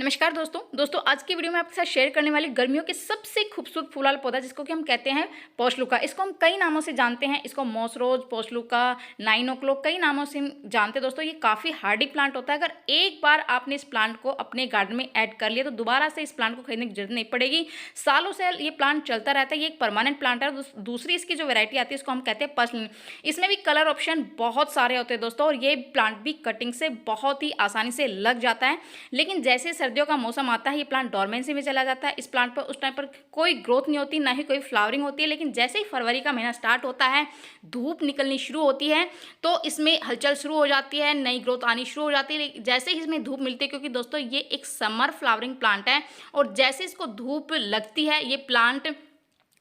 नमस्कार दोस्तों आज की वीडियो में आपके साथ शेयर करने वाली गर्मियों के सबसे खूबसूरत फूल वाला पौधा जिसको कि हम कहते हैं पोशलुका। इसको हम कई नामों से जानते हैं। इसको मॉसरोज, पोशलुका, 9 o'clock कई नामों से हम जानते हैं। दोस्तों ये काफ़ी हार्डी प्लांट होता है। अगर एक बार आपने इस प्लांट को अपने गार्डन में ऐड कर लिया तो दोबारा से इस प्लांट को खरीदने की जरूरत नहीं पड़ेगी। सालों से ये प्लांट चलता रहता है। ये एक परमानेंट प्लांट है। दूसरी इसकी जो वेरायटी आती है इसको हम कहते हैं पर्सनल। इसमें भी कलर ऑप्शन बहुत सारे होते हैं दोस्तों, और ये प्लांट भी कटिंग से बहुत ही आसानी से लग जाता है। लेकिन जैसे सर्दियों का मौसम आता है ये प्लांट डोरमेंसी में चला जाता है। इस प्लांट पर उस टाइम पर कोई ग्रोथ नहीं होती, ना ही कोई फ्लावरिंग होती है। लेकिन जैसे ही फरवरी का महीना स्टार्ट होता है, धूप निकलनी शुरू होती है तो इसमें हलचल शुरू हो जाती है, नई ग्रोथ आनी शुरू हो जाती है। जैसे ही इसमें धूप मिलती है, क्योंकि दोस्तों ये एक समर फ्लावरिंग प्लांट है, और जैसे इसको धूप लगती है ये प्लांट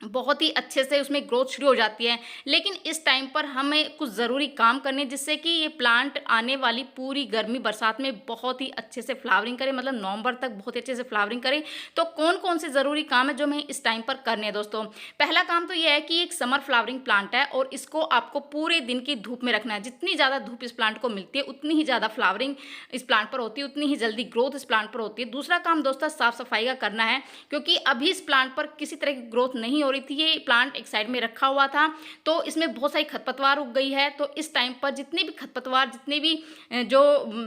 बहुत ही अच्छे से उसमें ग्रोथ शुरू हो जाती है। लेकिन इस टाइम पर हमें कुछ ज़रूरी काम करने जिससे कि ये प्लांट आने वाली पूरी गर्मी बरसात में बहुत ही अच्छे से फ्लावरिंग करे, मतलब नवंबर तक बहुत अच्छे से फ्लावरिंग करे। तो कौन कौन से ज़रूरी काम है जो हमें इस टाइम पर करने हैं दोस्तों? पहला काम तो ये है कि एक समर फ्लावरिंग प्लांट है और इसको आपको पूरे दिन की धूप में रखना है। जितनी ज़्यादा धूप इस प्लांट को मिलती है उतनी ही ज़्यादा फ्लावरिंग इस प्लांट पर होती है, उतनी ही जल्दी ग्रोथ इस प्लांट पर होती है। दूसरा काम दोस्तों साफ़ सफाई का करना है, क्योंकि अभी इस प्लांट पर किसी तरह की ग्रोथ नहीं हो रही थी। ये प्लांट एक साइड में रखा हुआ था तो इसमें बहुत सारी खरपतवार उग गई है। तो इस टाइम पर जितने भी खरपतवार, जितने भी जो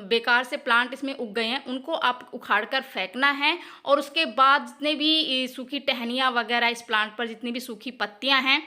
बेकार से प्लांट इसमें उग गए हैं उनको आप उखाड़ कर फेंकना है। और उसके बाद जितने भी सूखी टहनियाँ वगैरह इस प्लांट पर, जितनी भी सूखी पत्तियां हैं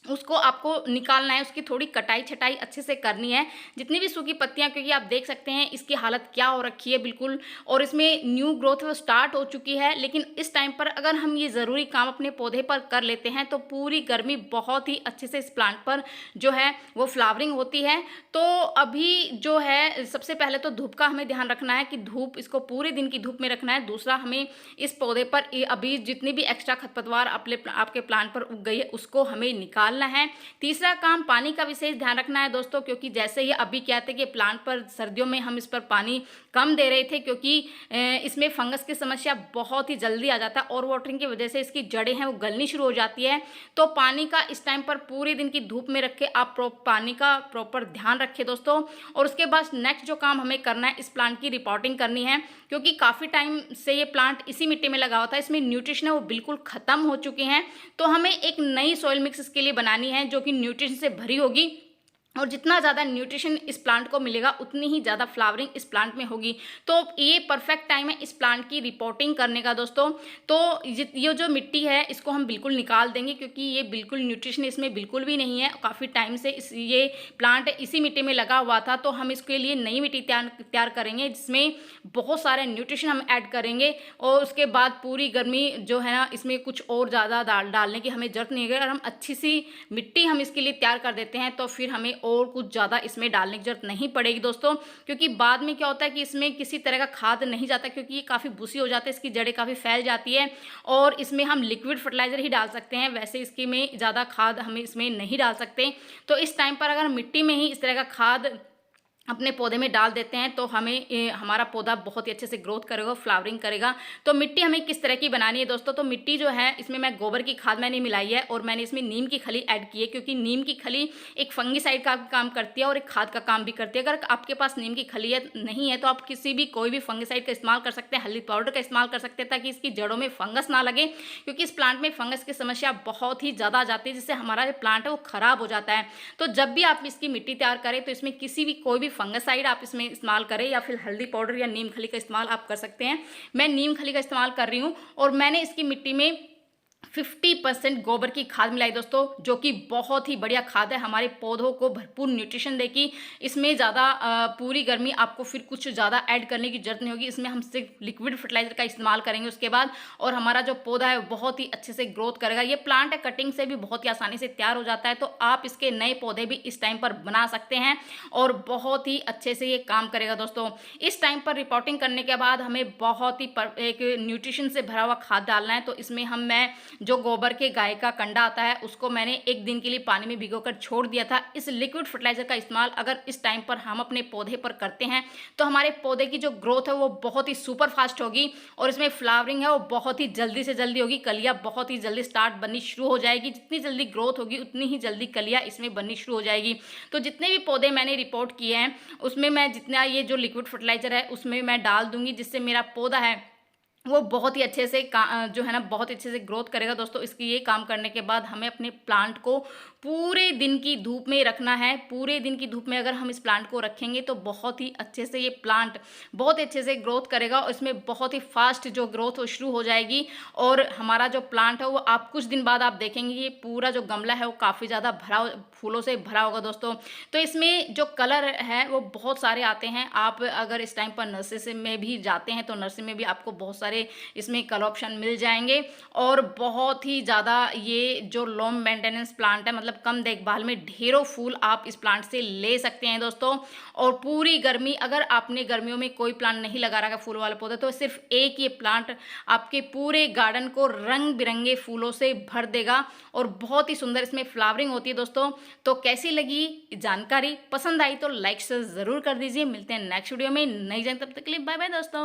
उसको आपको निकालना है। उसकी थोड़ी कटाई छटाई अच्छे से करनी है, जितनी भी सूखी पत्तियां, क्योंकि आप देख सकते हैं इसकी हालत क्या हो रखी है बिल्कुल, और इसमें न्यू ग्रोथ वो स्टार्ट हो चुकी है। लेकिन इस टाइम पर अगर हम ये ज़रूरी काम अपने पौधे पर कर लेते हैं तो पूरी गर्मी बहुत ही अच्छे से इस प्लांट पर जो है वो फ्लावरिंग होती है। तो अभी जो है सबसे पहले तो धूप का हमें ध्यान रखना है कि धूप, इसको पूरे दिन की धूप में रखना है। दूसरा, हमें इस पौधे पर अभी जितनी भी एक्स्ट्रा खरपतवार आपके प्लांट पर उग गई है उसको हमें निकाल है। तीसरा काम, पानी का विशेष ध्यान रखना है दोस्तों, क्योंकि जैसे ही अभी क्या थे कि प्लांट पर सर्दियों में हम इस पर पानी कम दे रहे थे, क्योंकि इसमें फंगस की समस्या बहुत ही जल्दी आ जाता है। और वाटरिंग की वजह से इसकी जड़ें हैं वो गलनी शुरू हो जाती है। तो पानी का इस टाइम पर पूरे दिन की धूप में रख के आप पानी का प्रॉपर ध्यान रखें दोस्तों। और उसके बाद नेक्स्ट जो काम हमें करना है, इस प्लांट की रिपोर्टिंग करनी है, क्योंकि काफ़ी टाइम से ये प्लांट इसी मिट्टी में लगा हुआ था। इसमें न्यूट्रिशन है वो बिल्कुल ख़त्म हो चुके हैं। तो हमें एक नई सॉइल मिक्स इसके लिए बनानी है जो कि न्यूट्रिशन से भरी होगी, और जितना ज़्यादा न्यूट्रिशन इस प्लांट को मिलेगा उतनी ही ज़्यादा फ्लावरिंग इस प्लांट में होगी। तो ये परफेक्ट टाइम है इस प्लांट की रिपोर्टिंग करने का दोस्तों। तो ये जो मिट्टी है इसको हम बिल्कुल निकाल देंगे, क्योंकि ये बिल्कुल न्यूट्रिशन इसमें बिल्कुल भी नहीं है। काफ़ी टाइम से ये प्लांट इसी मिट्टी में लगा हुआ था। तो हम इसके लिए नई मिट्टी तैयार करेंगे जिसमें बहुत सारे न्यूट्रिशन हम ऐड करेंगे। और उसके बाद पूरी गर्मी जो है ना, इसमें कुछ और ज़्यादा डालने की हमें ज़रूरत नहीं है। अगर हम अच्छी सी मिट्टी हम इसके लिए तैयार कर देते हैं तो फिर हमें और कुछ ज़्यादा इसमें डालने की जरूरत नहीं पड़ेगी दोस्तों। क्योंकि बाद में क्या होता है कि इसमें किसी तरह का खाद नहीं जाता, क्योंकि ये काफ़ी भूसी हो जाता है, इसकी जड़ें काफ़ी फैल जाती है, और इसमें हम लिक्विड फर्टिलाइज़र ही डाल सकते हैं। वैसे इसकी में ज़्यादा खाद हमें इसमें नहीं डाल सकते। तो इस टाइम पर अगर मिट्टी में ही इस तरह का खाद अपने पौधे में डाल देते हैं तो हमें हमारा पौधा बहुत ही अच्छे से ग्रोथ करेगा, फ्लावरिंग करेगा। तो मिट्टी हमें किस तरह की बनानी है दोस्तों? तो मिट्टी जो है इसमें मैं गोबर की खाद मैंने मिलाई है, और मैंने इसमें नीम की खली ऐड की है, क्योंकि नीम की खली एक फंगीसाइड का काम करती है और एक खाद का काम भी करती है। अगर आपके पास नीम की खली नहीं है तो आप कोई भी फंगीसाइड का इस्तेमाल कर सकते हैं, हल्दी पाउडर का इस्तेमाल कर सकते हैं, ताकि इसकी जड़ों में फंगस ना लगे। क्योंकि इस प्लांट में फंगस की समस्या बहुत ही ज़्यादा आ जाती है, जिससे हमारा जो प्लांट है वो खराब हो जाता है। तो जब भी आप इसकी मिट्टी तैयार करें तो इसमें कोई भी फंगसाइड आप इसमें इस्तेमाल करें, या फिर हल्दी पाउडर या नीम खली का इस्तेमाल आप कर सकते हैं। मैं नीम खली का इस्तेमाल कर रही हूँ, और मैंने इसकी मिट्टी में 50% गोबर की खाद मिलाई दोस्तों, जो कि बहुत ही बढ़िया खाद है, हमारे पौधों को भरपूर न्यूट्रिशन देगी। इसमें ज़्यादा पूरी गर्मी आपको फिर कुछ ज़्यादा ऐड करने की जरूरत नहीं होगी। इसमें हम सिर्फ लिक्विड फर्टिलाइजर का इस्तेमाल करेंगे उसके बाद, और हमारा जो पौधा है बहुत ही अच्छे से ग्रोथ करेगा। ये प्लांट है कटिंग से भी बहुत ही आसानी से तैयार हो जाता है। तो आप इसके नए पौधे भी इस टाइम पर बना सकते हैं, और बहुत ही अच्छे से ये काम करेगा दोस्तों। इस टाइम पर रिपोर्टिंग करने के बाद हमें बहुत ही एक न्यूट्रिशन से भरा हुआ खाद डालना है। तो इसमें मैं जो गोबर के गाय का कंडा आता है उसको मैंने 1 दिन के लिए पानी में भिगोकर छोड़ दिया था। इस लिक्विड फर्टिलाइज़र का इस्तेमाल अगर इस टाइम पर हम अपने पौधे पर करते हैं तो हमारे पौधे की जो ग्रोथ है वो बहुत ही सुपर फास्ट होगी और इसमें फ्लावरिंग है वो बहुत ही जल्दी से जल्दी होगी। कलियाँ बहुत ही जल्दी स्टार्ट बननी शुरू हो जाएगी। जितनी जल्दी ग्रोथ होगी उतनी ही जल्दी कलियाँ इसमें बननी शुरू हो जाएगी। तो जितने भी पौधे मैंने रिपोर्ट किए हैं उसमें मैं जितना ये जो लिक्विड फर्टिलाइज़र है उसमें मैं डाल दूंगी, जिससे मेरा पौधा है वो बहुत ही अच्छे से जो है ना बहुत अच्छे से ग्रोथ करेगा। दोस्तों इसकी ये काम करने के बाद हमें अपने प्लांट को पूरे दिन की धूप में रखना है। पूरे दिन की धूप में अगर हम इस प्लांट को रखेंगे तो बहुत ही अच्छे से ये प्लांट बहुत अच्छे से ग्रोथ करेगा और इसमें बहुत ही फास्ट जो ग्रोथ हो शुरू हो जाएगी और हमारा जो प्लांट है वो आप कुछ दिन बाद आप देखेंगे ये पूरा जो गमला है वो काफ़ी ज़्यादा भरा फूलों से भरा होगा। दोस्तों तो इसमें जो कलर है वो बहुत सारे आते हैं। आप अगर इस टाइम पर नर्सरी से में भी जाते हैं तो नर्सरी में भी आपको बहुत सारे इसमें कलर ऑप्शन मिल जाएंगे और बहुत ही ज़्यादा ये जो लो मेंटेनेंस प्लांट है, मतलब कम देखभाल में ढेरों फूल आप इस प्लांट से ले सकते हैं दोस्तों। और पूरी गर्मी अगर आपने गर्मियों में कोई प्लांट नहीं लगा रखा फूल वाले पौधे तो सिर्फ एक ये प्लांट आपके पूरे गार्डन को रंग बिरंगे फूलों से भर देगा और बहुत ही सुंदर इसमें फ्लावरिंग होती है। दोस्तों तो कैसी लगी जानकारी, पसंद आई तो लाइक से ज़रूर कर दीजिए। मिलते हैं नेक्स्ट वीडियो में नई जानकारी, तब तक के लिए बाय बाय दोस्तों।